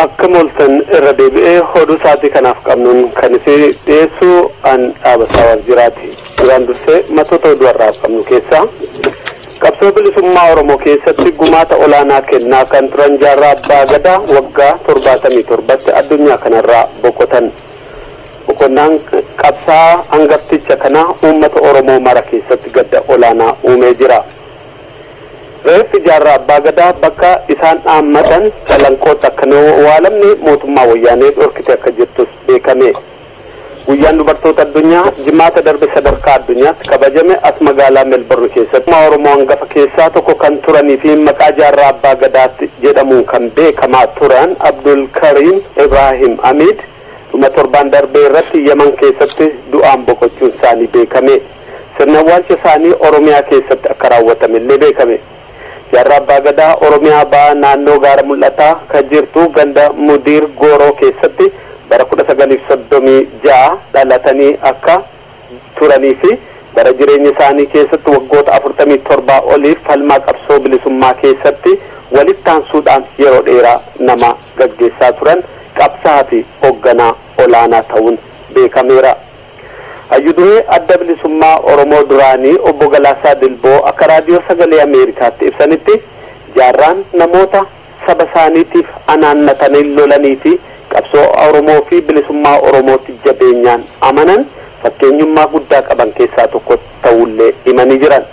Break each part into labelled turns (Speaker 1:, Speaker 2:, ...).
Speaker 1: Akkamoltan irra deebi'ee hoduu sa'aatii kanaaf qabnuun kan isin dhiyeessu an dhaabataa Waljiraati. Duraan dursee matoota oduu har'aaf qabnu keessaa qabsoo bilisummaa Oromoo keessatti gumaata olaanaa kennaa kan turan jaarraa abbaa gadaa waggaa 77tti addunyaa kanarraa boqotan. Boqonnaan qabsaa hangafticha kana uummata Oromoo mara keessatti gadda olaanaa uumee jira. Reeffi jaarraa abbaa gadaa bakka isaan dhaammatan calanqoota akka hin awwaalamne mootummaa wayyaanee dhorkite akka jirtus beekame. Guyyaan dubartoota addunyaa jimaata darbe sadarkaa addunyaatti kabajame as magaalaa Melbourne keessatti Oromoo hangafa keessaa tokko kan turanii fi maqaa jaarraa abbaa gadaatti jedhamuun kan beekamaa turan Abdul Karim Ibrahim Hamid dhuma torbaan darbee irratti Yemen keessatti du'aan boqochuun isaanii beekame. Sirna awwaalcha isaanii Oromiyaa keessatti akka raawwatame illee beekame. Jaarraa abbaa gadaa Oromiyaa ba'aa naannoo gaara mul'ataa kan jirtu ganda Mudiir Gooroo keessatti bara 1936 dhalatanii akka turanii fi bara jireenya isaanii keessatti waggoota 47 oliif falmaa qabsoo bilisummaa keessatti walitti aansuudhaan yeroo dheeraa nama gaggeessaa turan qabsaa fi hoogganaa olaanaa ta'uun beekameera. Hayyuduree adda bilisummaa Oromoo duraanii obbo Galaasaa Dilboo akka raadiyoo sagalee Ameerikaatti ibsanitti jaarraan namoota saba isaaniitiif anaannatanii lolanii fi qabsoo Oromoo fi bilisummaa Oromootti jabeenyaan amanan fakkeenyummaa guddaa qaban keessaa tokko ta'ullee himanii jiran.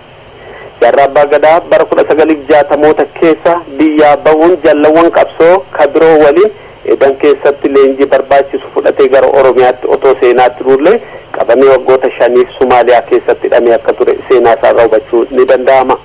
Speaker 1: Jaarraa abbaa gadaa bara 1960moota keessa biyyaa bahuun jallawwan qabsoo kabiroo waliin edan keessatti leenjii barbaachisu fudhatee gara Oromiyaatti otoo seenaatti turullee qabamee waggoota 5 Somaaliyaa keessatti hidhamee akka ture seenaa isaa hubachuu ni danda'ama.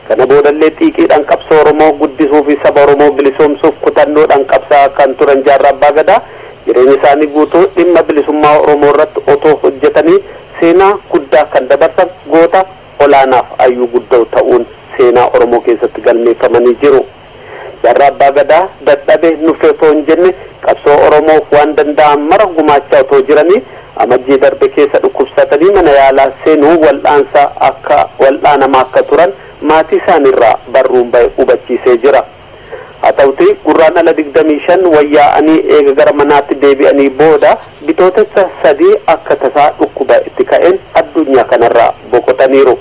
Speaker 1: Kana boodallee xiiqiidhaan qabsoo Oromoo guddisuu fi saba Oromoo bilisoomsuuf kutannoodhaan qabsaa kan turan jaarraa abbaa gadaa jireenya isaanii guutuu dhimma bilisummaa Oromoo irratti otoo hojjetanii seenaa guddaa kan dabarsan goota olaanaaf ayyuu guddoo ta'uun seenaa Oromoo keessatti galmeeffamanii jiru. Jaarraa abbaa gadaa dadhabee nuffee otoo hin jenne qabsoo Oromoof waan danda'an mara gumaachaa otoo jiranii amajjii darbe keessa dhukkubsatanii mana yaalaa seenuu wal'aanamaa akka turan maatii isaaniirraa barruun bahe hubachiisee jira. Haa ta'uti gurraandhala 25 wayyaa'anii eega gara manaatti deebi'anii booda bitootessa 3 akka tasaa dhukkuba itti ka'een addunyaa kanarraa boqotaniiru.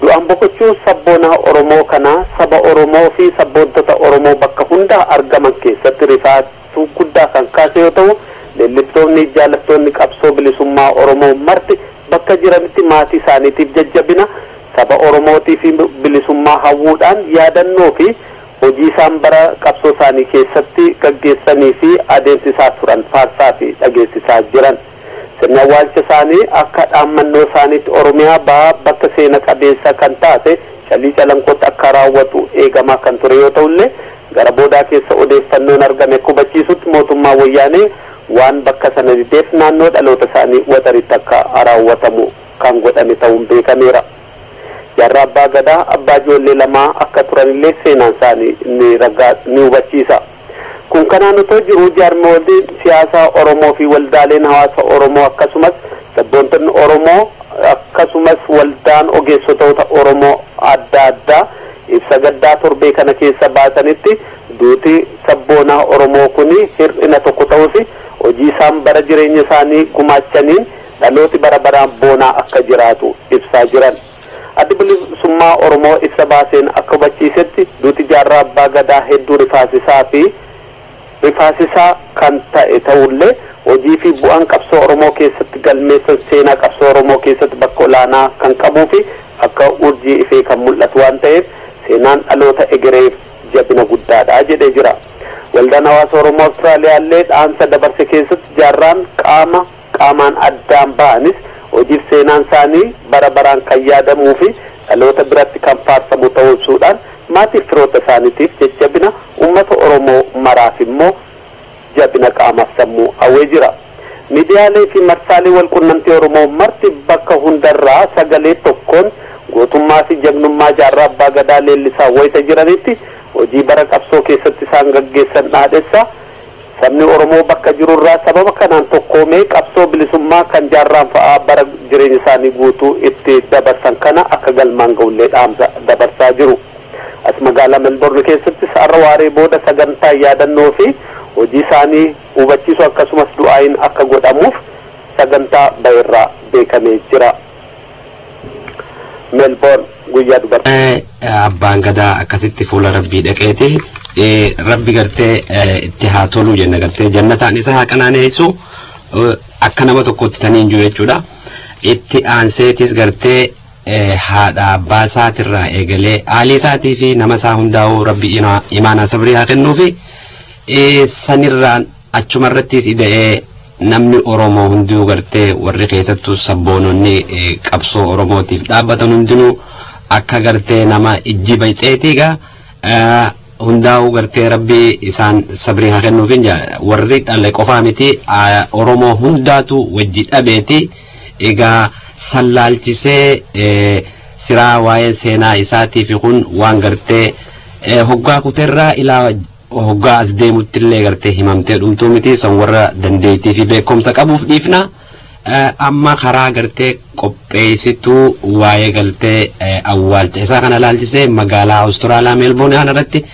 Speaker 1: Du'aan boqochuu sabboonaa Oromoo kanaa saba Oromoo fi sabboontota Oromoo bakka hundaa argaman keessatti rifaatuu guddaa kan kaase yoo ta'u leelliftoonni jaalattoonni qabsoo bilisummaa Oromoo marti bakka jiranitti maatii isaaniitiif jajjabina saba Oromootii fi bilisummaa hawwuudhaan yaadannoo fi hojii isaan bara qabsoo isaanii keessatti gaggeessanii fi adeemsisaa turan faarsaa fi dhageessisaa jiran. Sirna awwaalcha isaanii akka dhaammannoo isaaniitti Oromiyaa ba'aa bakka seena qabeessa kan taate Calii Calanqootti akka raawwatu eegamaa kan ture yoo ta'ullee gara boodaa keessa odeeffannoon argame hubachiisutti mootummaa wayyaanee waan bakka sana dideef naannoo dhaloota isaanii waxaritti akka raawwatamu kan godhame ta'uun beekameera. Jaarraa abbaa gadaa abbaa ijoollee lamaa akka turanillee seenaan isaanii ni hubachiisa. Kun kanaan otoo jiru jaarmoonni siyaasaa Oromoo fi waldaaleen hawaasa Oromoo akkasumas sabboontonni Oromoo akkasumas waldaan ogeessota Oromoo adda addaa ibsa gaddaa torbee kana keessa baasanitti duuti sabboonaa Oromoo kuni hir'ina tokko ta'uus hojii isaan bara jireenya isaanii gumaachaniin dhalooti bara baraan boonaa akka jiraatu ibsaa jiran. Addi bilisummaa Oromoo ibsa baaseen akka hubachiisetti duuti jaarraa abbaa gadaa hedduu rifaasisaa kan ta'e ta'ullee hojii fi bu'aan qabsoo Oromoo keessatti galmeessan seenaa qabsoo Oromoo keessatti bakka olaanaa kan qabuu fi akka urjii ifee kan mul'atu waan ta'eef seenaan dhaloota egereef jabina guddaadha jedhee jira. Waldaan hawaasa Oromoo Austraaliyaallee dhaamsa dabarse keessatti jaarraan qaamaan addaan ba'anis hojiif seenaan isaanii bara baraan kan yaadamuu fi dhaloota biratti kan faarsamu ta'uu ibsuudhaan maatii firoota isaaniitiif jajjabina uummata Oromoo maraaf immoo jabina qaamaaf sammuu hawwee jira. Miidiyaalee fi marsaalee walqunnamtii Oromoo marti bakka hundarraa sagalee tokkoon gootummaa fi jagnummaa jaarraa abbaa gadaa leellisaa wayita jiranitti hojii bara qabsoo keessatti isaan gaggeessan dhaadhessa sabni Oromoo bakka jirurraa sababa kanaan tokkoomee qabsoo bilisummaa kan jaarraan fa'aa bara jireenya isaanii guutuu itti dabarsan kana akka galmaan ga'ullee dhaamsa dabarsaa jiru. As magaalaa Melbourne keessatti har'a waaree booda sagantaa yaadannoo fi hojii isaanii hubachiisu akkasumas du'aayin akka godhamuuf sagantaa bayirraa beekamee jira. Melbourne guyyaa dubartii
Speaker 2: abbaan gadaa akkasitti fuula rabbii dhaqeeti rabbi gartee itti haa tolu jenna gartee jannataan isa haa qanaaneessu akka nama tokkotti taniin jiru jechuudha. Itti aanseetis gartee haadha abbaa isaatirraa eegalee haalii isaatii fi nama isaa hundaa'uu rabbi imaanaa sabrii haa kennuufi sanirraan achumarrattis ida'ee namni Oromoo hunduu gartee warri keessattuu sabboononni qabsoo Oromootiif dhaabbatan hundinuu akka gartee nama ijji bayxeetiiga hundaa'uu gartee rabbi isaan sabrii haa kennuufin warri dhalle qofaa miti Oromoo hundaatu wajji dhabeeti egaa sallaalchisee siraa waa'ee seenaa isaatii fi kun waan gartee hoggaa kuteerraa ilaa hoggaa as deemutti illee gartee himamtee dhumtuu miti san warra dandeettii fi beekumsa qabuuf dhiifna amma karaa gartee qopheessituu waa'ee gartee awwaalcha isaa kana laalchisee magaalaa Awustiraaliyaa Meelboorn kanarratti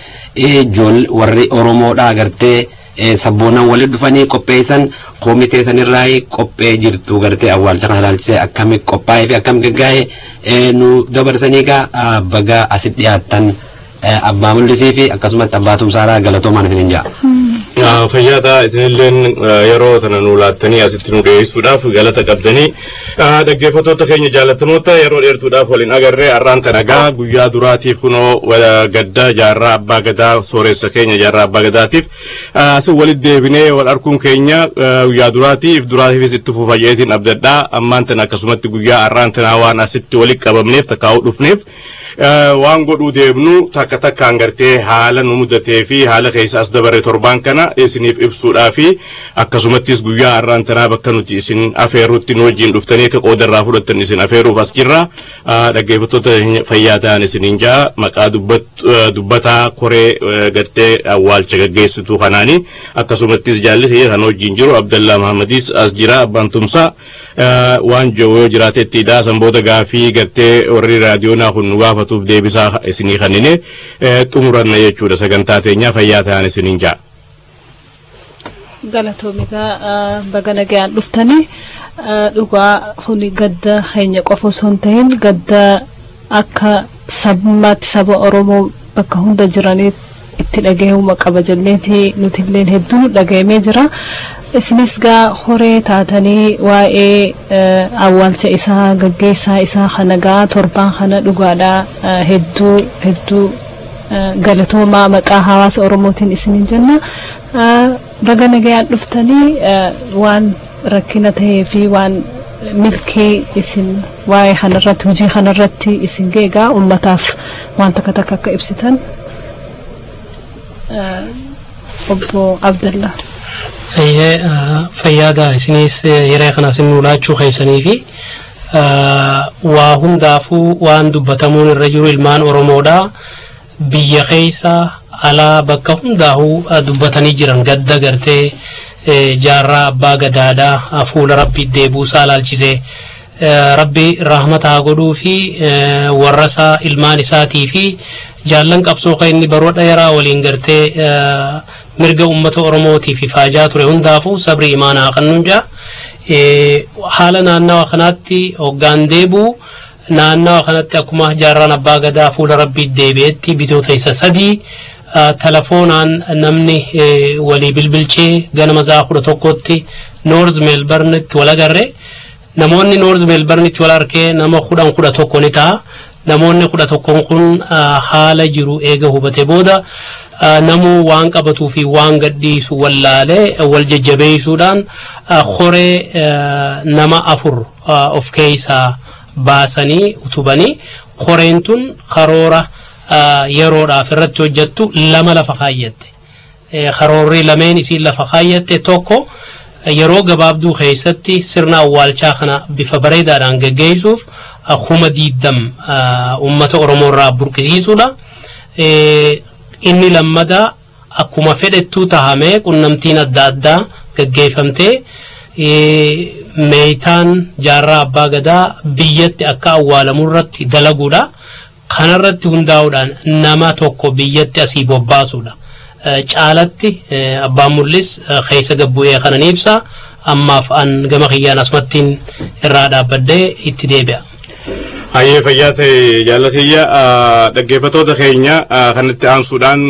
Speaker 2: warri Oromoodhaa gartee sabboonan walitti dhufanii qopheessan komitee sanirraa qophee jirtu gartee awwaalcha kana laalchisee akkami qophaa'ee fi akkam gaggaa'ee nu dabarsanii gaa baga asitti dhiyaattan abbaa mul'isii fi akkasumas abbaa tumsaaraa galatoomaan isiniin jaa.
Speaker 3: Fayyaata isinilleen yeroo tana nu laattanii asitti nu dhiyeessuudhaaf galata qabdanii dhaggeeffattoota keenya jaallatamoota yeroo dheertuudhaaf waliin agarree har'aan tanagaa guyyaa duraatiif kunoo gadda jaarraa abbaa gadaa sooressa keenya jaarraa abbaa gadaatiif asin walitti deebinee wal arguun keenya guyyaa duraatiifis itti fufayyeetiin abdadhaa ammaan tana akkasumatti guyyaa har'aan tanaa waan asitti walitti qabamneef takkaa'uu dhufneef waan godhuu deebnu takka takkaan gartee haala nu mudatee fi haala keessa as dabarre torbaan kana isiniif ibsuudhaa fi akkasumattis guyyaa har'aan tanaa bakka nuti isin afeeruutti nu wajjin dhuftanii akka qoodarraa fudhattan isin afeeruuf as jirra dhaggeeffattoota fayyaa ta'an isiniin jaa maqaa dubbataa koree gartee awwaalcha gaggeessituu kanaanii akkasumattis jaallatee kan wajjin jiru Abdallaa Mahamadis as jira abbaan tumsaa waan yoo jiraatetti daasan booda gaafii gartee warri raadiyoonaa kun nu gaafatuuf deebisaa isinii kannine xumuranna jechuudha sagantaa teenyaa fayyaa ta'an isiniin jaa.
Speaker 4: Galatoomigaa baga nagaan dhuftanii dhugaa kuni gadda keenya qofa osoo hin ta'in gadda akka sabummaatti saba Oromoo bakka hunda jiranii itti dhagahuu qaba jenneeti nuti illee hedduu dhagahee jira. Isinis gaa horee taatanii waa'ee awwaalcha isaa gaggeessaa isaa kana gaa torbaan kana dhugaadhaa hedduu galatoomaa maqaa hawaasa Oromootiin isiniin jenna. Baga nagaan dhuftanii waan rakkina ta'ee fi waan milkii isin waa'ee kanarratti hojii kanarratti isin geegaa ummataaf waan takka takka akka ibsitan obbo Abdallah.
Speaker 5: Fayyaada isinis yeroo kana isin nulaachuu keessanii fi waa hundaafuu waan dubbatamuun irra jiru ilmaan Oromoodhaa biyya keessa alaa bakka hundaa'uu dubbatanii jiran gadda gartee jaarraa abbaa gadaadhaa fuula rabbii deebuusaa laalchisee rabbi rahmataa godhuu fi warrasaa ilmaan isaatii fi jaallan qabsoo kan inni baroota dheeraa waliin gartee mirga ummata Oromootiif faajaa ture hundaafuu sabri imaanaa kannuun jaa haala naannawa kanaatti hoggaan deebuu naannawa kanatti akkuma jaarraan abbaa gadaa fuula rabbii deebi'etti bitoota isa sadii telefoonaan namni walii bilbilchee ganama saa 11tti North Melbournetti wal agarre namoonni North Melbournetti wal arkee nama 11 ni ta'a namoonni 11 kun haala jiru eega hubate booda namu waan qabatuu fi waan gadhiisu wallaalee wal jajjabeessuudhaan horee nama 4 of keessaa baasanii utubanii horeen tun karoora yeroodhaaf irratti hojjettu lama lafa kaayyatte karoorri lameen isiin lafa kaayyatte tokko yeroo gabaabduu keessatti sirna awwaalchaa kana bifa bareedaadhaan gaggeessuuf kuma 20 ummata Oromoo irraa burqisiisuudha. Inni lammada akkuma fedhettuu tahamee qunnamtiin adda addaa gaggeeffamtee meeytaan jaarraa abbaa gadaa biyyatti akka awwaalamurratti dalaguudha. Kanarratti hundaa'uudhaan nama tokko biyyatti asii bobbaasuudha. Caalatti abbaan mul'is keessa gabbu'ee kanan ibsa. Ammaaf an gama kiyyaan asmattiin irraa dhaabbadhee itti deebi'a.
Speaker 3: Hayyee fayyaa ta'e jaalatiyya dhaggeeffatoota keenya kanatti aansuudhaan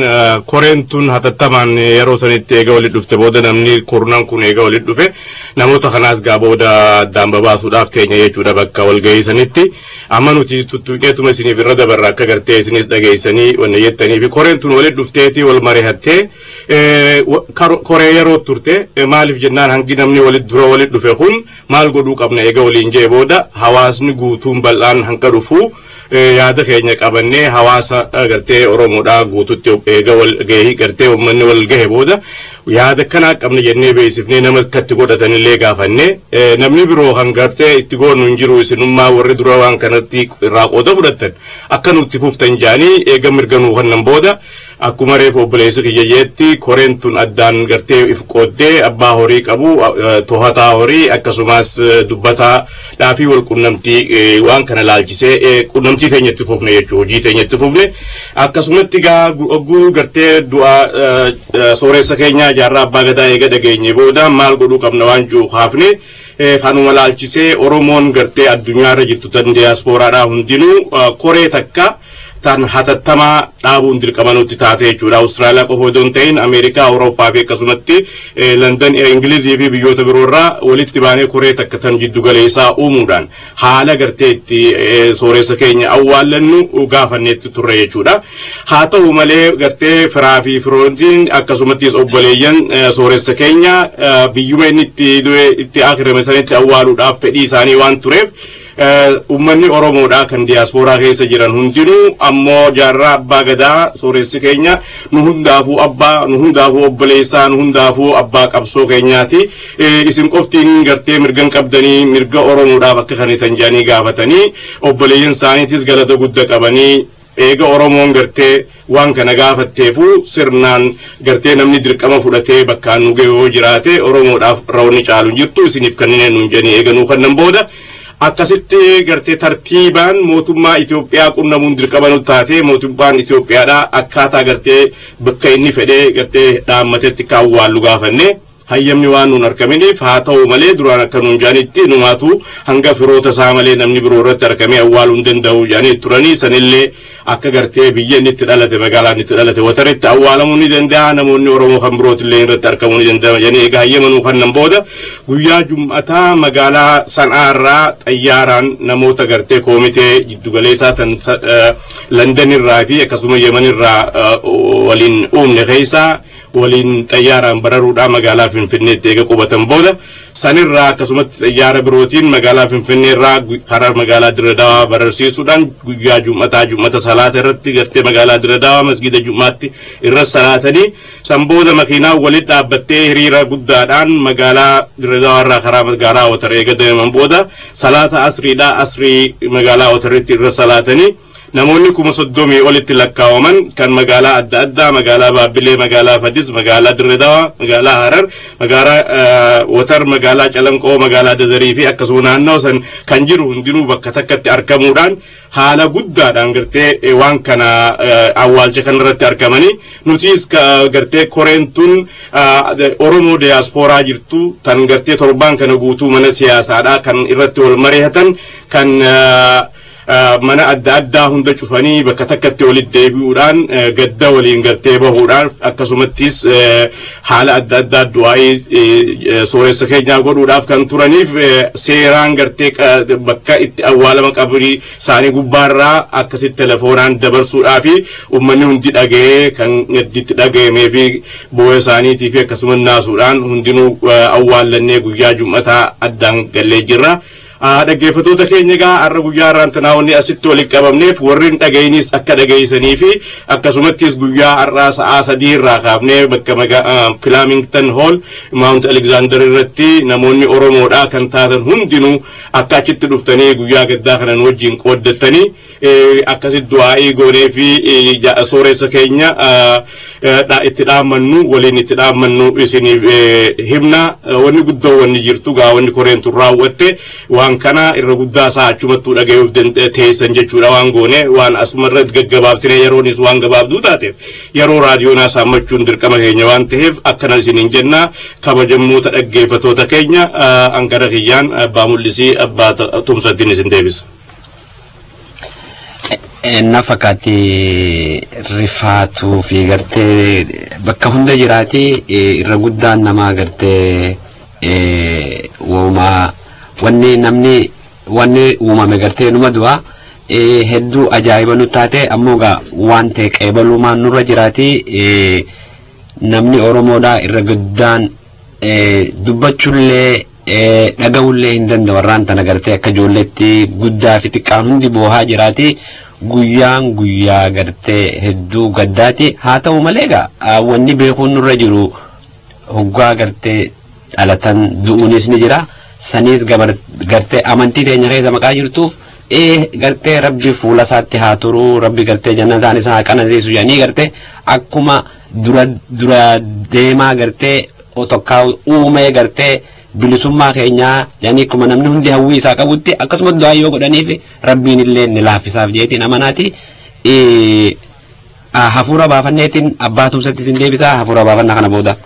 Speaker 3: koreen tun hatattamaan yeroo sanitti eega walitti dhufte booda namni kurnan kun eega walitti dhufe namoota kanaas gaa booda addaan babaasuudhaaf teenya jechuudha bakka walgahii sanitti amma nuti tuttuqeetuma isiniif irra dabarra akka gartee isinis dhageessanii wanna jettanii fi koreen tun walitti dhufteetii wal mari'attee koree yeroo turte maaliif jennaan hangi namni walitti dura walitti dhufe kun maal godhuu qabna eega waliin jee booda hawaasni guutuun bal'aan hanka dhufu yaada keenya qabannee hawaasa gartee Oromoodhaa guututti eega wal gahii gartee uummanni wal gahe booda yaada kana qabna jennee beeksifnee nama akkatti godhatanillee gaafanne namni biroo kan gartee itti goonu hin jiru isinummaa warri dura waan kanatti irraa qooda fudhatan akka nutti fuftan jaanii eega mirganuu kannan booda akkuma reefu obboleessi kiyyeetti koreen tun addaan gartee if qooddee abbaa horii qabu to'ataa horii akkasumas dubbataa dhaafii wal qunnamtii waan kana laalchisee qunnamtii teenyatti fufne jechuudha hojii teenyatti fufne akkasumatti gaa ogguu gartee du'a sooressa keenyaa jaarraa abbaa gadaa eega dhageenye booda maal godhuu qabna waan jiru haafne kanuma laalchisee Oromoon gartee addunyaarra jirtu tan diyaaspooraadhaa hundinuu koree takka tan hatattamaa dhaabuun dirqamanutti taate jechuudha. Austraaliyaa qofa osoo hin ta'in Ameerikaa, Awurooppaa fi akkasumatti London, Ingilizii fi biyyoota biroorraa walitti baanee koree takka tan jiddu galeessaa uumuudhaan haala gartee itti sooressa keenya awwaallannu gaafanneetti turre jechuudha. Haa ta'u malee gartee firaa fi firoontiin akkasumattis obboleeyyan sooressa keenya biyyuma inni itti akirame sanitti awwaaluudhaaf fedhii isaanii waan tureef ummanni Oromoodhaa kan diyaaspooraa keessa jiran hundinuu ammoo jaarraa abbaa gadaa sooressi keenya nu hundaafuu abbaa nu hundaafuu obboleessaa nu hundaafuu abbaa qabsoo keenyaati isin qoftiin gartee mirgan qabdanii mirga Oromoodhaaf akka kanitan jaanii gaafatanii obboleeyyan isaaniitis galata guddaa qabanii eega Oromoon gartee waan kana gaafatteefu sirnaan gartee namni dirqama fudhatee bakkaan nu ga'ee jiraate Oromoodhaaf raawwanni caalu jirtu isiniif kanneen nuun janii eeganuu kannan booda akkasitti gartee tartiibaan mootummaa Itoophiyaa qunnamuun dirqama nu taate mootummaan Itoophiyaadhaa akkaataa gartee bakka inni fedhee gartee dhaammatetti kaawwaallu gaafanne hayyamni waan nuun argaminiif haa ta'u malee duraan akka nuun jaanitti numaatu hanga firoota isaa malee namni biroo irratti argamee awwaaluu hin danda'u jaanii turanii sanillee akka gartee biyya inni itti dhalate magaalaan itti dhalate wataritti awwaalamuu ni danda'a namoonni Oromoo kan birootillee irratti argamuu ni danda'a janii egaa hayyamanuu kannan booda guyyaa Jum'ataa magaalaa San'aarraa xayyaaraan namoota gartee koomitee jiddugaleessaa tan London irraa fi akkasuma Yemen irraa waliin uumne keessaa waliin xayyaaraan bararuudhaan magaalaa Finfinneetti eega qubatan booda sanirraa akkasumatti xayyaara birootiin magaalaa Finfinnee irraa karaa magaalaa Dirredawaa bararsiisuudhaan guyyaa Jum'ata salaata irratti gartee magaalaa Dirredawaa masgida Jum'aatti irra salaatanii san booda makiinaan walitti dhaabbattee hiriira guddaadhaan magaalaa Dirredawaa irraa karaa magaalaa Watar eega deeman booda salaata asrii magaalaa Wataritti irra salaatanii namoonni 30 olitti lakkaawaman kan magaalaa adda addaa magaalaa Baabbilee magaalaa Fadis magaalaa Dirredawaa magaalaa Harar magaalaa Watar magaalaa Calanqoo magaalaa Dazarii fi akkasuma naannoo san kan jiru hundinuu bakka takkatti argamuudhaan haala guddaadhaan gartee waan kana awwaalcha kanarratti argamanii nutis gartee koreen tun Oromoo diyaaspooraa jirtu tan gartee torbaan kana guutuu mana siyaasaadhaa kan irratti wal mari'atan kan mana adda addaa hunda cufanii bakka takkatti walitti deebi'uudhaan gadda waliin gartee bahuudhaan akkasumattis haala adda addaa du'aa'ii sooressa keenyaa godhuudhaaf kan turaniif seeraan gartee bakka itti awwaalama qabrii isaanii gubbaarraa akkasitti telefoonaan dabarsuudhaa fi uummanni hundi dhaga'ee kan itti dhaga'amee fi bu'aa isaaniitii fi akkasumas naasuudhaan hundinuu awwaallannee guyyaa Jum'ataa addaan gallee jirra. dhaggeeffatoota keenya gaa har'a guyyaa raantanaawonni asitti walitti qabamneef warri dhaga'inis akka dhaga'iisanii fi akkasumattis guyyaa har'aa sa'aa 3 irraa kaafnee bakka Flamington Hall Mount Alexander irratti namoonni Oromoodhaa kan taatan hundinuu akka achitti dhuftanii guyyaa gaddaa kanan wajjin qooddatanii akkasitti du'aa'ii goonee fi sooressa keenya itti dhaammannu waliin itti dhaammannu isiniif himna wanni guddoo wanni jirtu gaa wanni koreentu raawwatte waan kana irra guddaa isaa achumattuu dhaga'uuf teessan jechuudha waan goone waan asumarra gaggabaabsine yeroonis waan gabaabduu taateef yeroo raadiyoonaa saammachuun dirqama keenya waan ta'eef akkana isiniin jenna kabajammoota dhaggeeffatoota keenya angara kiyyaan abbaa mul'isii abbaa tumsattiin isin deebisa.
Speaker 2: Nafakati rifaatu fi gartee bakka hunda jiraati irra guddaan nama gartee wanni uumame gartee numa du'a hedduu ajaa'iba nu taate ammoo gaa waan ta'e qeebalumaan nurra jiraati namni Oromoodhaa irra guddaan dubbachuullee dhaga'ullee hin danda'u warraan tana gartee akka ijoolleetti guddaa fi xiqqaan hundi boohaa jiraati. Guyyaan guyyaa gartee hedduu gaddaati haa ta'u malee gaa wanni beekuun nurra jiru hoggaa gartee dhalatan du'uunis ni jira saniis gartee amantii teenya keessa maqaa jirtuuf gartee rabbi fuula isaatti haa turu rabbi gartee jannataan isaa haa qanasiisu jedhanii gartee akkuma dura deemaa gartee otokkaa uumee gartee bilisummaa keenyaa yani kuma namni hundi hawwii isaa qabutti akkasumas du'aa yoo godhaniif rabbiin illee ni laaffisaaf jeetiin amanaati hafuura baafanneetiin abbaa tumsatti isin deebisaa hafuura baafannaa kana booda.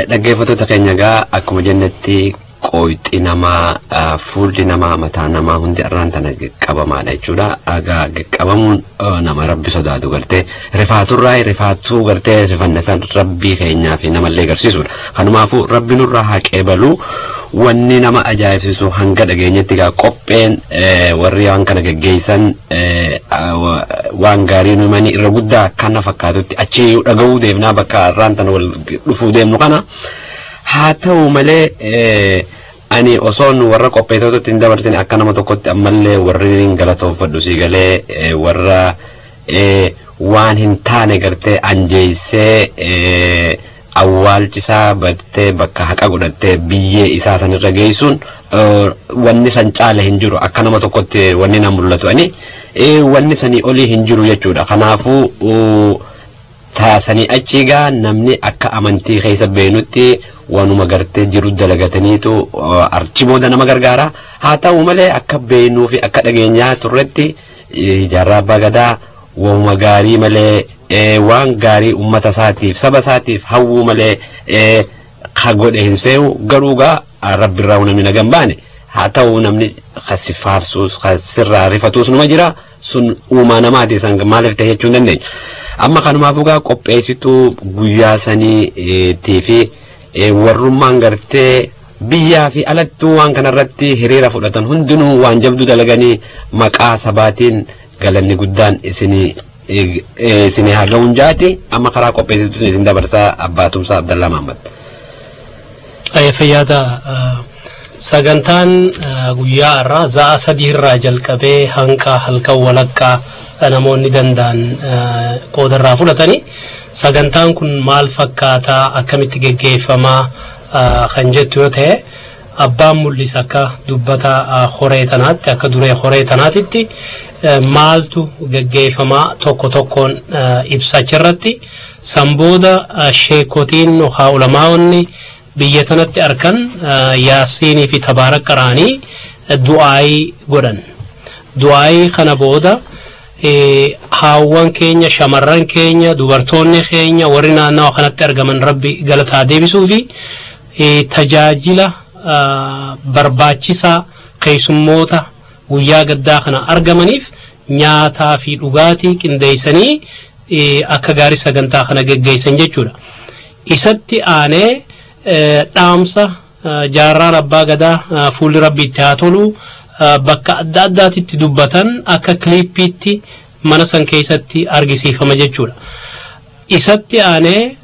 Speaker 2: dhaggeeffattoota keenya gaa akkuma jennetti qoyxi namaa fuulli namaa mataa namaa hundi irraan tana qabamaadha jechuudha. Agaa qabamuun nama rabbi sodaatu gartee rifaatuu gartee rifannasan rabbii keenyaa fi namallee agarsiisudha. Kanumaafuu rabbi nurraa haa qeebalu. Wanni nama ajaa'ibsiisu hanga dhageenyetti gaa qopheen warri waan kana geggeessan waan gaarii numani irra guddaa kana fakkaatutti achi dhaga'uu deemnaa bakka irraan tana wal dhufuu deemnu kana. Haa ta'u malee ani osoon warra qopheessitootatti hin dabarsin akka nama tokkotti ammallee warri galatoonfadhu sii galee warra waan hin taane gartee anjeessee awwaalchisaa battee bakka haqa godhattee biyyee isaa sanirra geessuun wanni san caale hin jiru akka nama tokkotti wanni na mul'atu ani wanni sanii olii hin jiru jechuudha. Kanaafuu taasanii achiigaa namni akka amantii keessa beenutti wanuma gartee jiru dalagataniitu archi booda nama gargaara. Haa ta'u malee akka beenuu fi akka dhageenyaa turretti jaarraa abbaa gadaa wanuma gaarii malee waan gaarii ummata isaatiif saba isaatiif hawwuu malee ka godhe hin see'u garuugaa rabbirraa namni nagan baane. Haa ta'u namni kasi faarsuus kasirraa rifatuus numa jira sun uumaa namaati san maaliif ta'e jechuu hin dandeenyu. Amma kanumaafuu gaa qopheessituu guyyaa saniitii fi warrummaan gartee biyyaa fi alattuu waan kanarratti hiriira fudhatan hundinuu waan jabdu dalaganii maqaa sabaatiin galanni guddaan isinii haa ga'uun jaati. Amma karaa qopheessituu isin dabarsaa abbaatumsaa Abdallaa Mahammad.
Speaker 5: Fayyaada sagantaan guyyaa irraa za'a 3 irraa jalqabee hanga halkan walakkaa namoonni danda'an qoodarraa fudhatanii sagantaan kun maal fakkaataa akkamitti geggeeffamaa kan jettu yoo ta'e abbaan mul'is akka dubbata horee tanaatti akka duree horee tanaatitti maaltu geggeeffamaa tokko tokkoon ibsachirratti sanbooda sheekotiin haa ulamaa'onni biyya tanatti arkan yaasiinii fi tabaarak qaraanii du'aayii godhan. Du'aayii kana booda haawwan keenya shamarran keenya dubartoonni keenya warri naannawa kanatti argaman rabbi galataa deebisuu fi tajaajila barbaachisaa keessummoota guyyaa gaddaa kana argamaniif nyaataa fi dhugaatii qindeessanii akka gaarii sagantaa kana geggeessan jechuudha. Isatti aanee dhaamsa jaarraan abbaa gadaa fuulli rabbi itti haa tolu bakka adda addaatitti dubbatan akka kiliippiitti mana san keessatti argisiifama jechuudha. Isatti aanee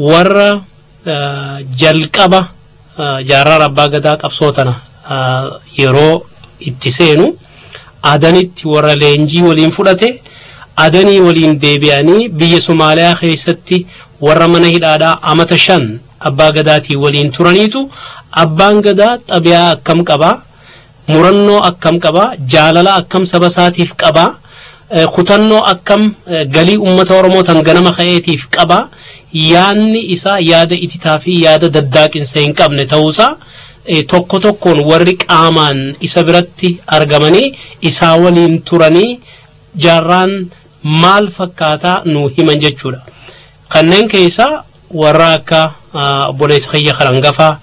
Speaker 5: warra jalqaba jaarraan abbaa gadaa qabsootana yeroo itti seenu adanitti warra leenjii waliin fudhate adanii waliin deebi'anii biyya Somaaliyaa keessatti warra mana hidhaadhaa amata 5 abbaa gadaatii waliin turaniitu abbaan gadaa xabiyaa akkam qabaa murannoo akkam qabaa jaalala akkam saba isaatiif qabaa kutannoo akkam galii ummata Oromoo tan ganama ka'eetiif qabaa yaanni isaa yaada ititaa fi yaada daddaaqinsa hin qabne ta'uusaa tokko tokkoon warri qaamaan isa biratti argamanii isaa waliin turanii jaarraan maal fakkaataa nu himan jechuudha. Kanneen keessaa warra akka obboleessa kiyya Harangafaa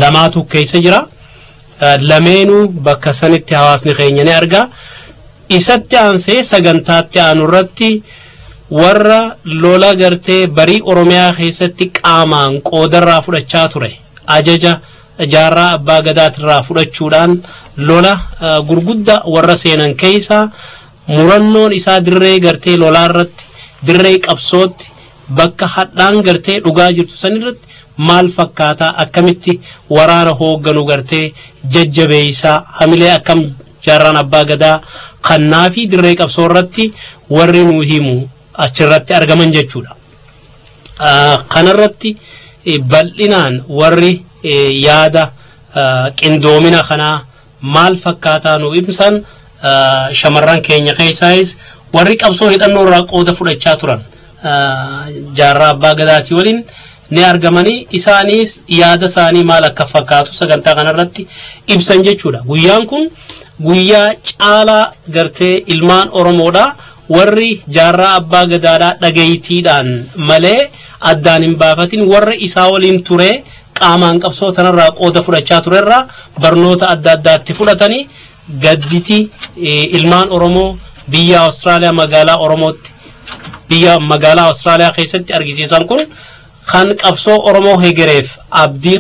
Speaker 5: lamaatu keessa jira. Lameenuu bakka sanitti hawaasni keenya ni arga. Isatti aansee sagantaatti aanurratti warra lola gartee barii Oromiyaa keessatti qaamaan qoodarraa fudhachaa ture. Ajaja jaarraa abbaa gadaatirraa fudhachuudhaan lola gurguddaa warra seenan keessa murannoon isaa dirree gartee lolaarratti dirree qabsootti bakka hadhaan gartee dhugaa jirtu sanirratti maal fakkaataa akkamitti waraana hoogganu gartee jajjabeessaa hamilee akkam jaarraan abbaa gadaa kannaa fi dirree qabsoorratti warri nu himu achirratti argaman jechuudha. Kanarratti bal'inaan warri yaada qindoomina kanaa maal fakkaataa nu ibsan shamarran keenya keessaayis warri qabsoo hidhannoo irraa qooda fudhachaa turan jaarraa abbaa gadaatii waliin ni argamanii isaanis yaada isaanii maal akka fakkaatu sagantaa kanarratti ibsan jechuudha. Guyyaan kun guyyaa caalaa gartee ilmaan Oromoodha warri jaarraa abbaa gadaadhaa dhageeytiidhaan malee addaan hin baafatin warra isaa waliin ture qaamaan qabsoo tanarraa qooda fudhachaa turerraa barnoota adda addaatti fudhatanii gadditi ilmaan Oromoo biyya Austraaliyaa magaalaa Oromootti biyya magaalaa Austraaliyaa keessatti argisiisan kun kan qabsoo Oromoo hegereef abdii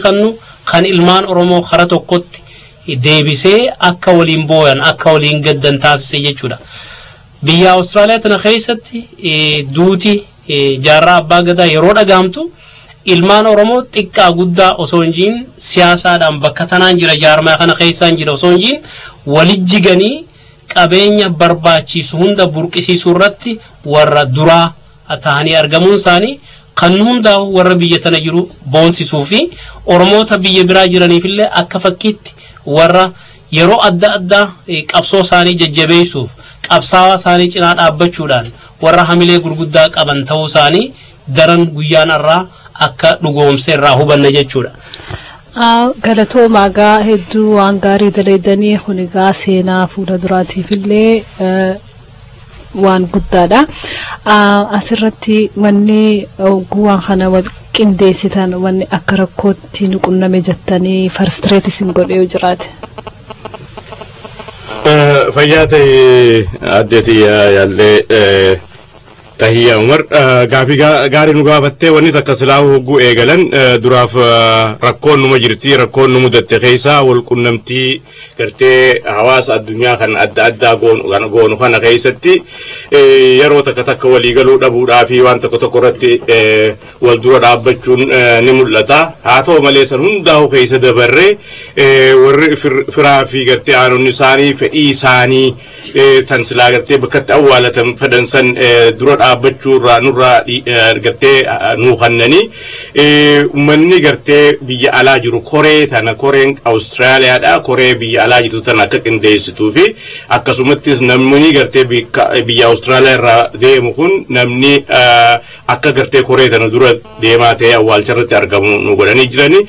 Speaker 5: kan ilmaan Oromoo kara tokkotti deebisee akka waliin booyan akka waliin gaddan taasise jechuudha. Biyya Austraaliyaa tana keessatti duuti jaarraa abbaa gadaa yeroo dhagaamtu ilmaan Oromoo xiqqaa guddaa osoo hin jiin siyaasaadhaan bakka tanaan jira jaarmaa kana keessaan jira osoo hin jiin walijjiganii qabeenya barbaachisu hunda burqisiisuu irratti warra duraa ta'anii argamuun isaanii kan hunda warra biyya tana jiru boonsisuu fi Oromoota biyya biraa jiraniifillee akka fakkiitti warra yeroo adda addaa qabsoo isaanii jajjabeessuuf qabsaawaa isaanii cinaa dhaabbachuudhaan warra hamilee gurguddaa qaban ta'uu isaanii daran guyyaan irraa akka dhugoomsee irraa hubanna jechuudha.
Speaker 4: Galatoo maagaa hedduu waan gaarii dalaydanii kunigaa seenaa fuula duraatiifillee waan guddaadha. Asirratti wanni waan kana wal qindeessitan wanni akka rakkootti nu qunname jettanii farstreet isin godhee jiraate.
Speaker 3: Fayyaa ta'e addeetii yaallee tahiyya Umar gaarii nu gaafattee wanni takka silaa hogguu eegalan duraaf rakkoon numa jirti rakkoon nu mudatte keessaa wal qunnamtii gartee hawaasa addunyaa kan adda addaa goonu kana keessatti yeroo takka waliigaluu dhabuudhaa fi waan tokko irratti wal dura dhaabbachuun ni mul'ata. Haa ta'u malee san hundaa'u keessa dabarree warri firaa fi gartee aanonni isaanii fedhii isaanii tan silaa gartee bakkatti awwaalatan fedhan san dura dhaabbachuurraa nurraa gartee nuu kannanii uummanni gartee biyya alaa jiru koreen Awustiraaliyaadha koree biyya alaa jiru tan akka qindeessituu fi akkasumattis namni gartee biyya Awustiraaliyaa irraa deemu kun namni akka gartee koree tana dura deemaa ta'ee awwaalcharratti argamu nu godhanii jiranii.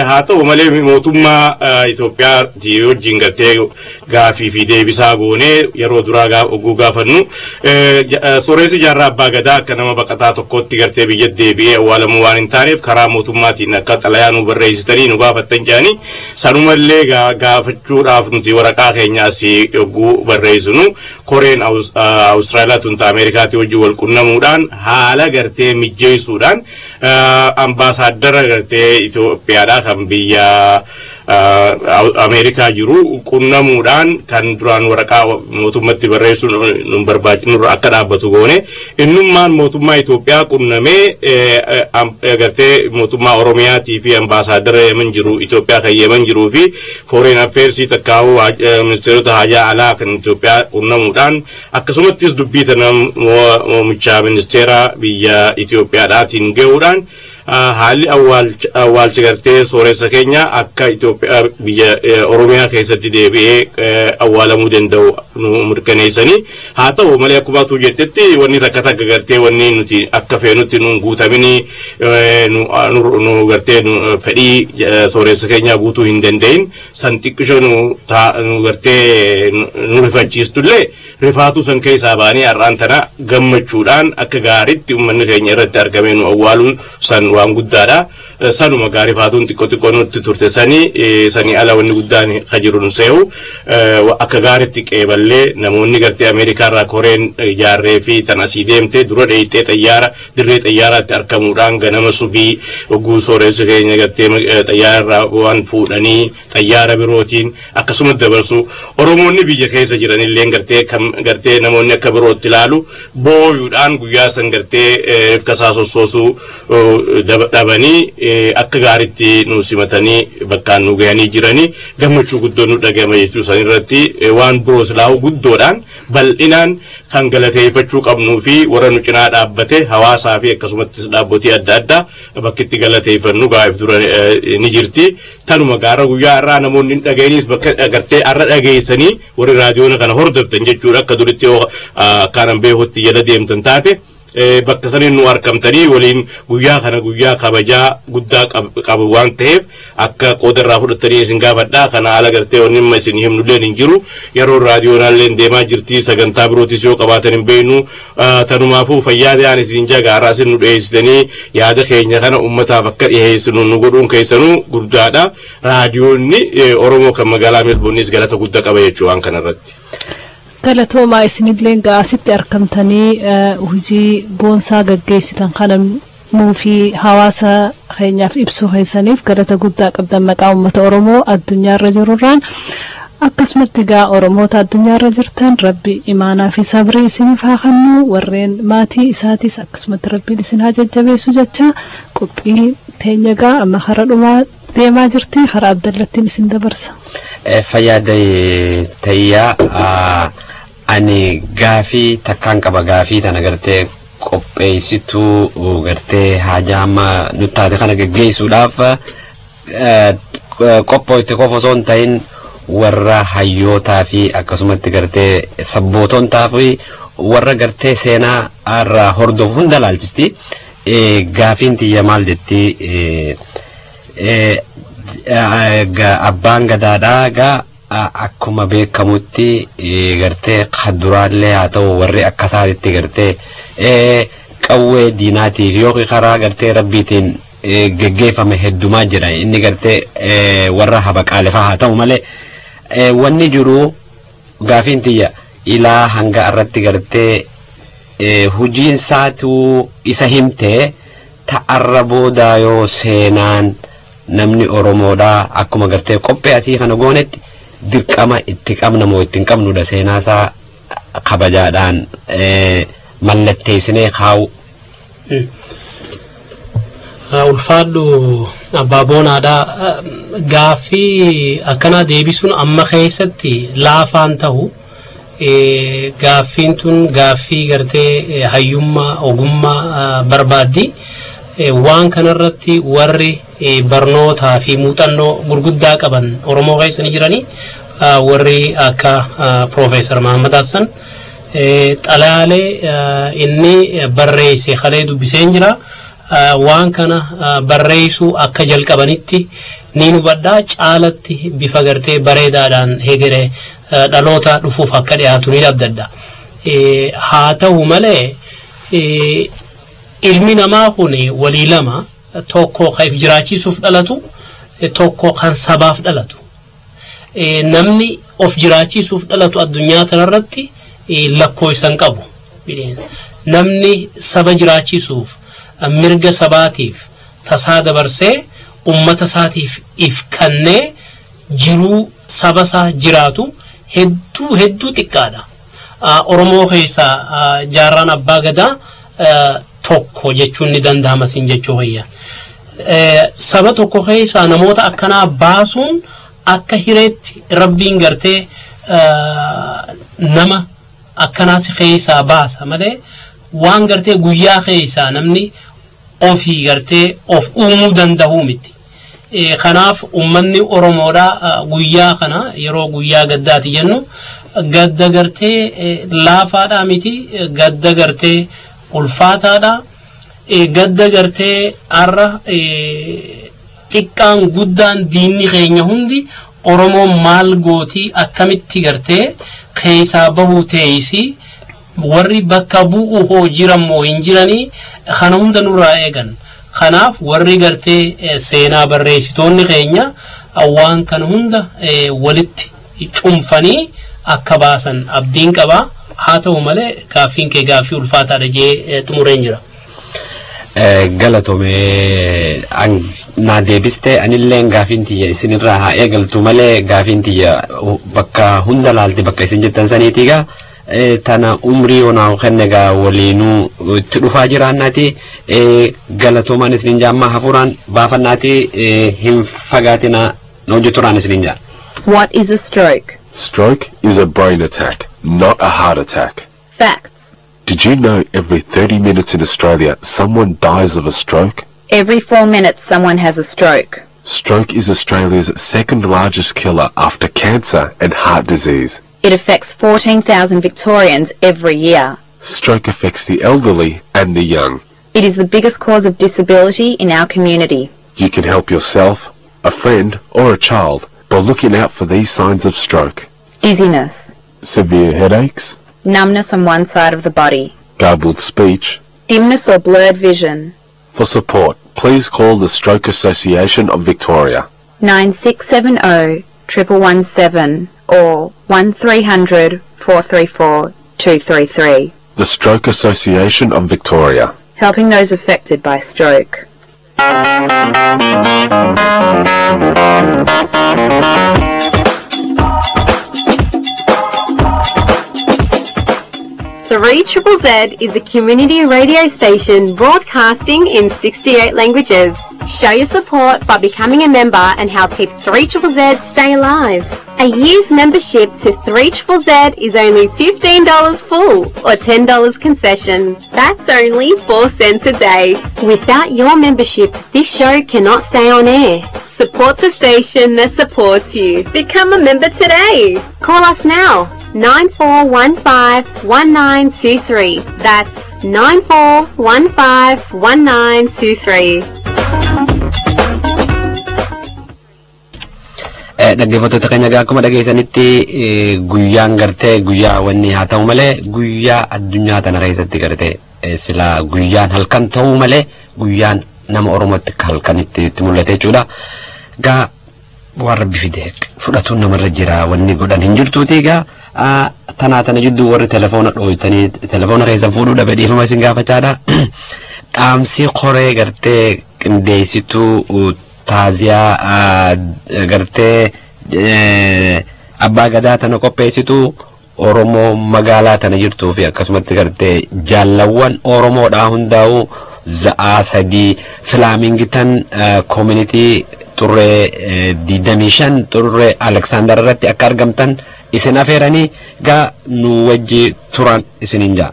Speaker 3: Haa ta'u malee mootummaa Itoophiyaa wajjin gartee gaafii fi deebisaa goonee yeroo duraa oguu gaafannu sooressi jaarraa abbaa gadaa akka nama baqataa tokkotti gartee biyya deebi'ee awwaalamuu waan hin taaneef karaa mootummaatiin akka xalayaa nu barreessitanii nu gaafattan jedhanii sanumallee gaafachuudhaaf nuti waraqaa keenya asii oguu barreessinu koreen Awustiraaliyaa tunta Ameerikaatii wajjin wal qunnamuudhaan haala gartee mijjeessuudhaan ambaasaaddara gartee Itoophiyaadhaa kan biyya Amerikaa jiru qunnamuudhaan kan duraan waraqaa mootummatti barreessuun nu barbaachisu akka dhaabbatu goone innummaan mootummaa Itoophiyaa qunnamee gartee mootummaa Oromiyaatii fi ambaasaaddara Yemen jiru Itoophiyaa kan Yemen jiruu fi foreign affairs takkaa'u ministeerota haajaa alaa kan Itoophiyaa qunnamuudhaan akkasumattis dubbii tana muummicha ministeera biyya Itoophiyaadhaatiin ga'uudhaan haalli awwaalcha gartee sooressa keenya akka Itoophiyaa biyya Oromiyaa keessatti deebi'ee awwaalamuu danda'u nu mirkaneessanii. Haa ta'u malee akkuma atu jettetti wanni takka gartee wanni nuti akka feenutti nu guutamini nu gartee fedhii sooressa keenya guutuu hin danda'in san xiqqisho nu gartee nu rifachiistullee rifaatu san keessaa baanii har'aan tana gammachuudhaan akka gaariitti uummanni keenya irratti argamee nu awwaaluun san waan guddaadha. Sanuma gaarii faatuun xiqqoo nutti turte sanii ala wanni guddaan kajiruun se'u akka gaariitti qeeballee namoonni gartee Ameerikaa irraa koreen ijaarree fi tan asii deemtee dura dheeyitee dirree xayyaaraatti argamuudhaan ganama subii oguu sooressi keenya gartee xayyaara irraa waan fuudhanii xayyaara birootiin akkasumas dabarsu Oromoonni biyya keessa jiranillee gartee namoonni akka birootti ilaalu booyuudhaan guyyaa san gartee ifkasaa sossoosuu dhabanii akka gaariitti nu simatanii bakkaan nu gahanii jiranii gammachuu guddoo nu dhagahama jechuu san irratti waan biroos laa'u guddoodhaan bal'inaan kan galateeffachuu qabnuu fi warra nu cinaa dhaabbate hawaasaa fi akkasumattis dhaabbotii adda addaa bakkitti galateeffannu gaa'eef dura ni jirti. Tanuma gaara guyyaa irraa namoonni dhaga'inis bakka gartee arra dhageessanii warri raadiyoona kana hordoftan jechuudha akka duritti akkaanan beekutti jala deemtan taate bakka saniin nu argamtanii waliin guyyaa kana guyyaa kabajaa guddaa qabu waan ta'eef akka qooda irraa fudhattanii isin gaafadhaa kana haala gartee wanni amma isin himnulleen hin jiru yeroo raadiyoonaalleen deemaa jirti sagantaa birootis yoo qabaatan hin beeknu tanumaafuu fayyaadaan isin jagaaraa isin nu dhiyeessitanii yaada keenya kana ummataaf akka dhiyeessinu nu godhuun keessanuu guddaadha raadiyoonni Oromoo kan magaalaa Melbournees galata guddaa qaba jechuudha waan kanarratti.
Speaker 4: Galatoomaa isinillee gaasitti argamtanii hojii boonsaa gaggeessitan kana nuufi hawaasa keenyaaf ibsuu keessaniif galata guddaa qabdan maqaa uummata Oromoo addunyaarra jirurraan akkasumatti gaa Oromoota addunyaarra jirtan rabbi imaanaa fi sabrii isiniif haa kennu warreen maatii isaatis akkasumatti rabbiin isin haa jajjabeessu jecha qophii teenya gaa amma hara dhumaa deemaa jirti hara Abdallattiin isin dabarsa.
Speaker 2: Fayyaadee tayyaa ani gaafii takkaan qaba gaafii tana gartee qopheessituu gartee haajaa amma nuttaate kana gaggeessuudhaaf qophootti qofa osoo hin ta'in warra hayyootaa fi akkasumatti gartee sabbootontaa fi warra gartee seenaa irraa hordofu hunda laalchisti. Gaafiin tiyya maal jetti abbaan gadaadhaa gaa akkuma beekamutti gartee kaduraallee haa ta'u warri akkasaatti gartee qawwee diinaatiif yookiin karaa gartee rabbiitiin geggeeffame heddumaa jira inni gartee warra habaqaalefaa haa ta'u malee wanni jiru gaafiin tiyya ilaa hanga irratti gartee hujiin isaatu isa himtee ta'arra boodaa yoo seenaan namni Oromoodhaa akkuma gartee qophee asii kana goonetti dirqama itti qabna moo itti hin qabnudha seenaa isaa kabajaadhaan mallatteessinee kaa'u.
Speaker 5: Ulfaadhu abbaa boonaadhaa gaaffii akkanaa deebisuun amma keessatti laafaan ta'u gaaffiin tun gaaffii gartee hayyummaa ogummaa barbaaddi waan kanarratti warri barnootaa fi muuxannoo gurguddaa qaban Oromoo keessanii jiranii warri akka Profeesar Mahammad Hassan xalaalee inni barreesse kalee dubbiseen jira waan kana barreessuu akka jalqabanitti ni hubadhaa caalatti bifa gartee bareedaadhaan hegeree dhaloota dhufuuf akka dhiyaatu ni abdadda. Haa ta'u malee ilmi namaa kun walii lama tokko kan jiraachisuuf dhalatu tokko kan sabaaf dhalatu. Namni of jiraachisuuf dhalatu addunyaa kanarratti lakkoofsan qabu. Namni saba jiraachisuuf mirga sabaatiif tasaa dabarsee ummata isaatiif if kannee jiruu saba isaa jiraatu hedduu xiqqaadha. Oromoo keessaa jaarraan abbaa gadaa tokko jechuun ni danda'ama siin jechuu wayya. Saba tokko keessaa namoota akkanaa baasuun akka hireetti rabbiin gartee nama akkanaas keessaa baasa malee waan gartee guyyaa keessaa namni ofii gartee of uumuu danda'u miti. Kanaaf ummanni Oromoodhaa guyyaa kana yeroo guyyaa gaddaati jennu gadda gartee laafaadhaa miti gadda gartee ulfaataadha gadda gartee arra xiqqaan guddaan diinni keenya hundi Oromoo maal gootii akkamitti gartee keessaa bahuu teeysi warri bakka bu'u hoo jiran moo hin jiranii kana hunda nurraa eegan. Kanaaf warri gartee seenaa barreessitoonni keenya waan kan hunda walitti cumfanii akka baasan abdiin qaba. Haa ta'u malee gaaffiin kee gaaffii ulfaataadha jee xumureen jira.
Speaker 2: Galatoomi naa deebiste anilleen gaaffiin tiyya isinirraa haa eegaltu malee gaaffiin tiyya bakka hunda laalte bakka isin jettan saniitiigaa. Tana umrii onaa kennega waliinuu itti dhufaa jiraannaati galatoomaan isiniin jaammaa hafuuraan baafannaati hin fagaatina hojjeturaan isiniin jaa.
Speaker 6: What is a stroke?
Speaker 7: Stroke is a brain attack, not a heart attack.
Speaker 6: Facts.
Speaker 7: Did you know every 30 minutes in Australia someone dies of a stroke?
Speaker 6: Every 4 minutes someone has a stroke.
Speaker 7: Stroke is Australia's second largest killer after cancer and heart disease.
Speaker 6: It affects 14,000 Victorians every year.
Speaker 7: Stroke affects the elderly and the young.
Speaker 6: It is the biggest cause of disability in our community.
Speaker 7: You can help yourself, a friend or a child by looking out for these signs of stroke.
Speaker 6: Dizziness,
Speaker 7: Severe headaches,
Speaker 6: numbness on one side of the body,
Speaker 7: garbled speech.
Speaker 6: dimness or blurred vision.
Speaker 7: For support, please call the Stroke Association of Victoria.
Speaker 6: 9670 1117 or 1300 434 233.
Speaker 7: The Stroke Association of Victoria.
Speaker 6: Helping those affected by stroke.
Speaker 8: Three Triple Z is a community radio station broadcasting in 68 languages. Show your support by becoming a member and help keep 3 Triple Z stay alive. A year's membership to 3 Triple Z is only $15 full or $10 concession. That's only 4 cents a day. Without your membership, this show cannot stay on air. Support the station that supports you. Become a member today. Call us now. 94151923. That's 94151923.
Speaker 2: Dhaggeeffattoota keenya akkuma dhageessanitti guyyaan gartee guyyaa wanni haa ta'u malee guyyaa addunyaa tana keessatti gartee sila guyyaan halkan ta'uu malee guyyaan nama Oromootti halkanitti itti mul'ate jechuudha. Gaa waan Rabbi fide fudhatuun namarra jira wanni godhan hin jirtuuti gaa tana jidduu warri telefoona dhooytanii telefoona keessan fuudhuu dhabe dhiifama isin gaafachaadha. Dhaamsi qoree gartee qindeessituu taaziyaa gartee abbaa gadaa tana qopheessitu Oromoo magaalaa tana jirtuu fi akkasumatti gartee jaallawwan Oromoodhaa hundaa'u za'aa sadii filaamingitan community turree 25 turree Alexander irratti akka argamtan isin afeeranii gaa nu wajji turan isinin jaa.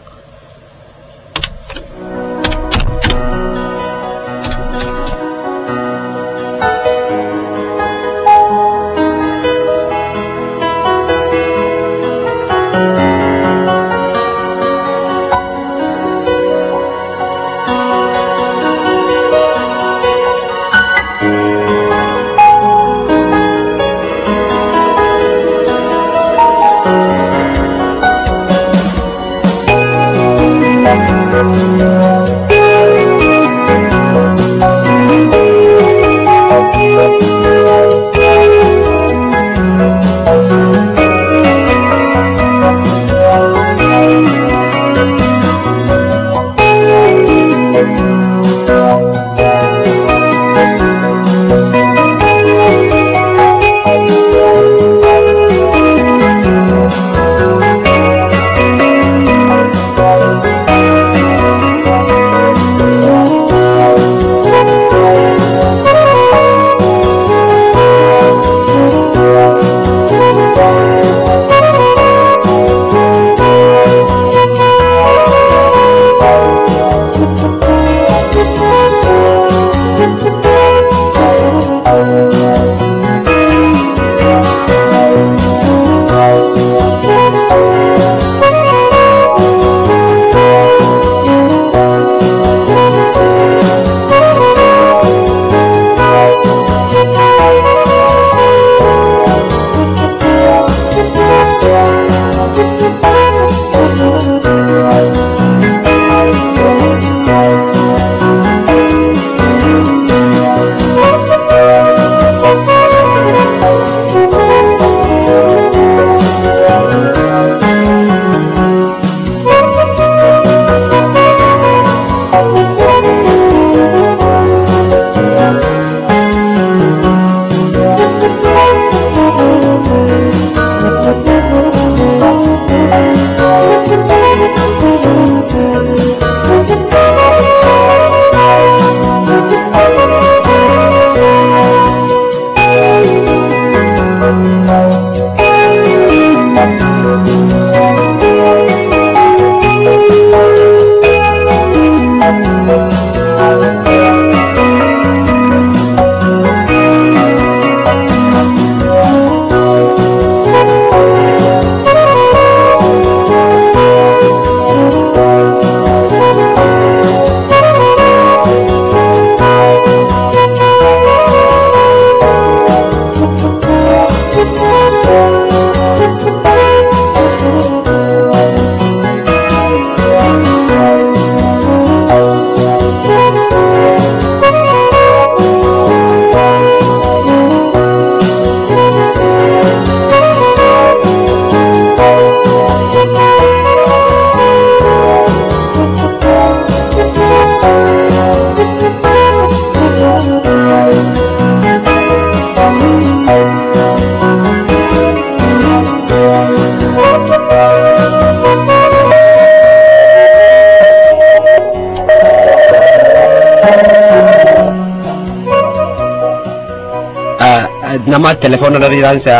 Speaker 2: nama telefoona irra jiransa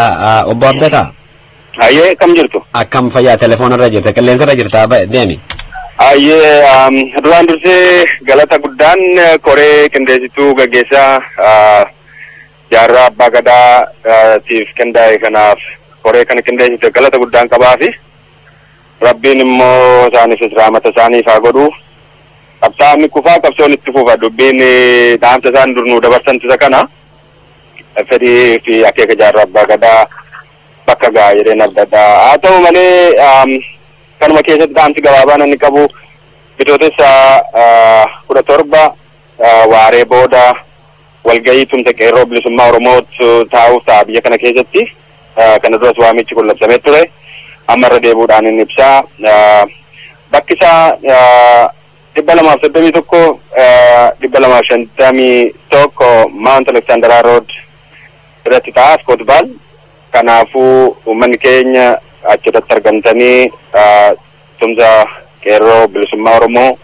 Speaker 2: obbo Abdata.
Speaker 9: Ayyee kam jirtu?
Speaker 2: Akkam fayyaa telefoona irra jirta qilleensa irra jirta deemi.
Speaker 9: Ayyee duraan dursee galata guddaan koree qindeessituu gaggeessaa jaarraa abbaa gadaa tiif qindaa'e kanaaf koree kana qindeessite galata guddaan qabaa fi rabbiin immoo isaaniifis rahmata isaaniif haa godhu. Qabsaa'onni kufaa qabsoon itti fufa dubbiin dhaamsa isaan durnuu dabarsantu isa kana fedhii fi akeeka jaarraa abbaa gadaa bakka ga'a jedheen abdaddaa haa ta'u malee kanuma keessatti dhaamsi gabaabaan inni qabu bitootessa 17 waaree booda walgahii tumsa qeerroo bilisummaa Oromootu taa'uuf ta'a biyya kana keessatti kana duras waamichi kun labsamee ture amma irra deebuudhaan inni ibsaa bakki isaa 231 251 Mount Alexander Road irratti ta'a Scottsbal kanaafuu uummanni keenya achirratti argamtanii tumsa qeerroo bilisummaa Oromoo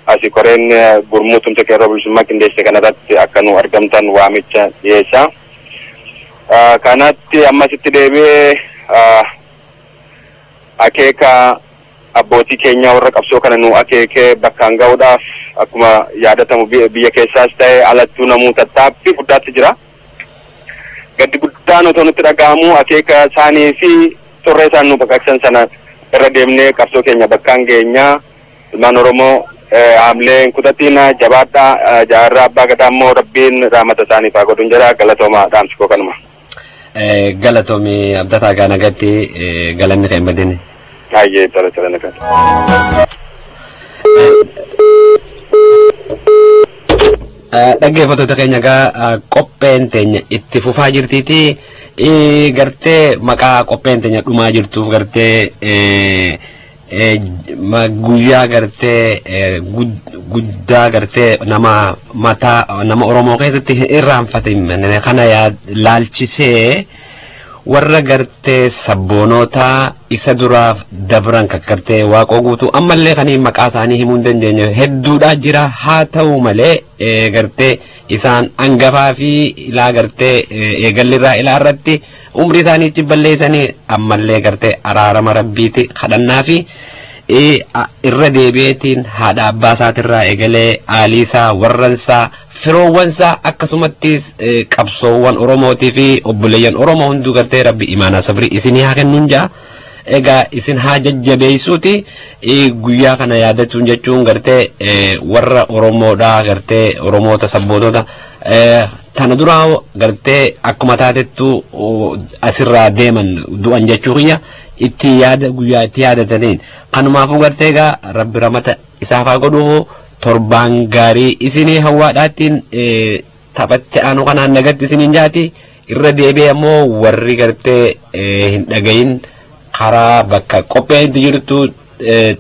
Speaker 9: asii koreen gurmuu tumsa qeerroo bilisummaa qindeessite kanarratti akka nu argamtan waamicha dhiyeessa. Kanatti ammasitti deebi'ee akeeka abbootii keenyaa warra qabsoo kana nu akeekee bakkaan ga'uudhaaf akkuma yaadatamu biyya keessaas ta'e alattuu namuu tattaaffii guddaatti jira. Gaddi guddaan otoo nutti dhaga'amu akeeka isaanii fi turree isaan nu baqaqsan sana irra deemnee qabsoo keenya bakkaan geenyaa ilmaan Oromoo haamleen kutatiin jabaadhaa jaarraa abbaa gadaa immoo rabbiin rahmata isaaniif haa godhu jedha galatooma dhaamsi koo kanuma.
Speaker 2: Galatoomi Abdataa gaa nagatti galanni kan badine.
Speaker 9: Ayyee tola nagatti.
Speaker 2: Dhaggeeffattoota keenya gaa qopheen teenya itti fufaa jirtiiti gartee maqaa qopheen teenya dhumaa jirtuuf gartee guyyaa gartee guddaa gartee nama mataa nama Oromoo keessatti irraanfatame kana laalchisee warra gartee sabboonota isa duraaf dabran kakkartee waaqoo guutuu ammallee kanii maqaa isaanii himuu hin dandeenye hedduudha jira haa ta'u malee gartee isaan angafaa fi ilaa gartee eegallirraa ilaa irratti umrii isaaniitti balleessanii ammallee gartee araarama rabbiiti kadhannaa fi irra deebi'eetiin haadha abbaa isaatirraa eegalee aaliisaa warransaa firoowwansaa akkasumattis qabsoowwan Oromootii fi obboleeyyan Oromoo hunduu gartee rabbi imaanaa sabrii isinii haa kennuun jaa egaa isin haa jajjabeessuuti guyyaa kana yaadachuun jechuun gartee warra Oromoodhaa gartee Oromoota sabboonota tana duraa gartee akkuma taatettu asirraa deeman du'an jechuu kiyya itti yaada guyyaa itti yaadataniin kanumaafuu gartee egaa rabbi rahmata isaaf haa godhu torbaan gaarii isinii hawwaadhaatiin taphatti aanu kanaan nagatti isiniin jaati irra deebi'ee ammoo warri gartee hin dhagayin karaa bakka qopheen jirtu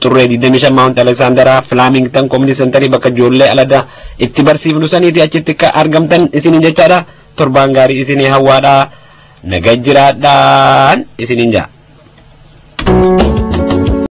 Speaker 2: turree 25 Mount Alexander Flamington Community Center bakka ijoollee alada itti barsiifnu saniiti achitti akka argamtan isiniin jechaadha torbaan gaarii isinii hawwaadhaa naga jiraadhaan isiniin jaa.